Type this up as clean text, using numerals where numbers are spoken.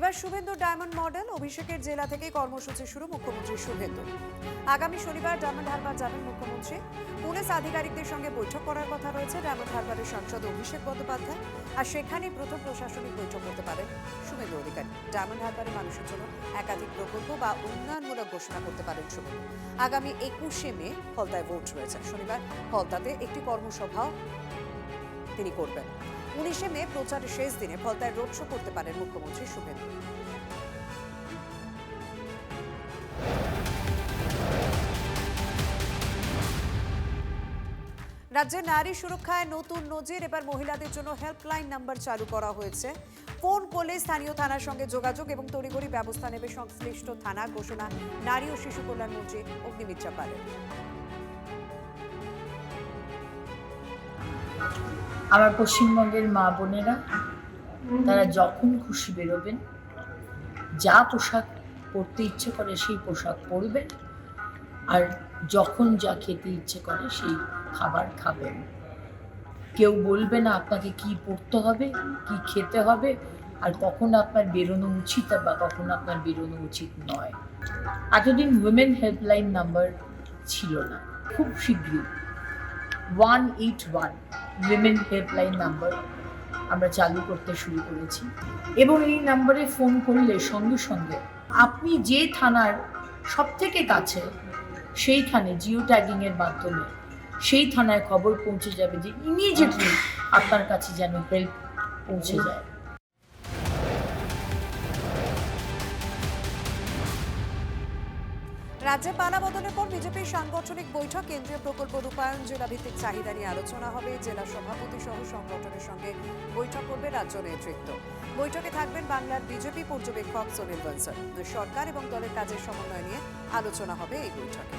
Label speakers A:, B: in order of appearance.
A: এবার Suvendu diamond model অভিষেকের জেলা থেকে কর্মসূচি শুরু মুখ্যমন্ত্রী শুভেন্দু। আগামী শনিবার ডায়মন্ড হারবার যাবেন মুখ্যমন্ত্রী। পুলিশ আধিকারিকদের সঙ্গে বৈঠক করার কথা রয়েছে ডায়মন্ড হারবারের সাংসদ অভিষেক বন্দ্যোপাধ্যায়। আর সেখানেই প্রথম প্রশাসনিক বৈঠক করতে পারেন শুভেন্দু অধিকারী। ডায়মন্ড হারবারের মানুষের জন্য একাধিক প্রকল্প বা উন্নয়নমূলক ঘোষণা করতে পারেন শুভেন্দু। আগামী 21শে মে ফলতায় ভোট রয়েছে। শনিবার ফলতাতে একটি কর্মসভাও তিনি করবেন। 19শে মে প্রচারের শেষ দিনে ফলতায় রোড শো করতে পারেন মুখ্যমন্ত্রী শুভেন্দু। রাজ্যে নারী সুরক্ষায় নতুন নজির। এবার মহিলাদের জন্য হেল্পলাইন নাম্বার চালু করা হয়েছে। ফোন করলে স্থানীয় থানার সঙ্গে যোগাযোগ এবং তড়িঘড়ি ব্যবস্থা নেবে সংশ্লিষ্ট থানা। ঘোষণা নারী ও শিশু কল্যাণ মন্ত্রী অগ্নিমিত্রা পালের।
B: আমার পশ্চিমবঙ্গের মা বোনেরা তারা যখন খুশি বেরোবেন, যা পোশাক পরতে ইচ্ছে করে সেই পোশাক পরবেন, আর যখন যা খেতে ইচ্ছে করে সেই খাবার খাবেন। কেউ বলবে না আপনাকে কি পরতে হবে, কি খেতে হবে, আর কখন আপনার বেরোনো উচিত বা কখন আপনার বেরোনো উচিত নয়। এতদিন উইমেন হেল্পলাইন নাম্বার ছিল না। খুব শীঘ্রই 181 উইমেন হেল্পলাইন নাম্বার আমরা চালু করতে শুরু করেছি এবং এই নাম্বারে ফোন করলে সঙ্গে সঙ্গে আপনি যে থানার সব থেকে কাছে সেইখানে জিও ট্যাগিংয়ের মাধ্যমে সেই থানায় খবর পৌঁছে যাবে যে ইমিডিয়েটলি আপনার কাছে যেন হেল্প পৌঁছে যায়।
A: রাজ্যে পালা বদলের পর বিজেপির সাংগঠনিক বৈঠক। কেন্দ্রীয় প্রকল্প রূপায়ণ, জেলাভিত্তিক চাহিদা নিয়ে আলোচনা হবে। জেলা সভাপতি সহ সংগঠনের সঙ্গে বৈঠক করবে রাজ্য নেতৃত্ব। বৈঠকে থাকবেন বাংলার বিজেপি পর্যবেক্ষক সুনীল বনসল। সরকার এবং দলের কাজের সমন্বয় নিয়ে আলোচনা হবে এই বৈঠকে।